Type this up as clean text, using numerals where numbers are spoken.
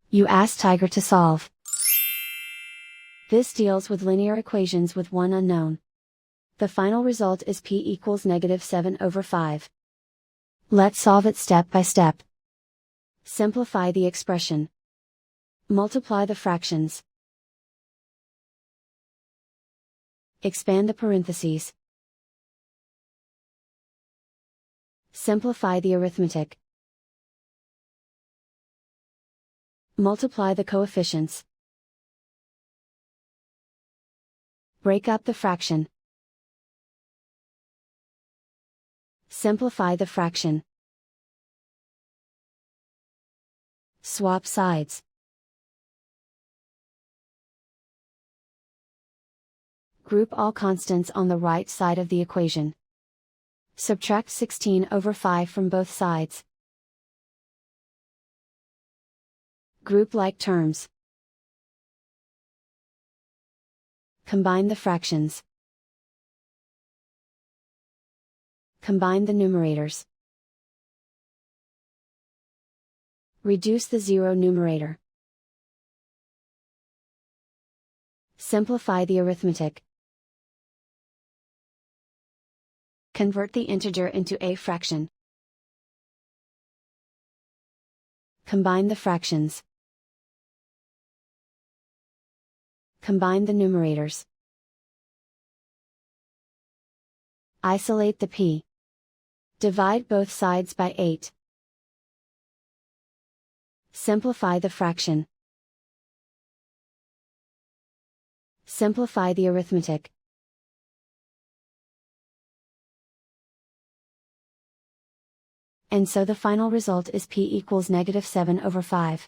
You ask Tiger to solve. This deals with linear equations with one unknown. The final result is p equals -7/5. Let's solve it step by step. Simplify the expression. Multiply the fractions. Expand the parentheses. Simplify the arithmetic. Multiply the coefficients. Break up the fraction. Simplify the fraction. Swap sides. Group all constants on the right side of the equation. Subtract 16/5 from both sides. Group like terms. Combine the fractions. Combine the numerators. Reduce the zero numerator. Simplify the arithmetic. Convert the integer into a fraction. Combine the fractions. Combine the numerators. Isolate the p. Divide both sides by 8. Simplify the fraction. Simplify the arithmetic. And so the final result is p equals -7/5.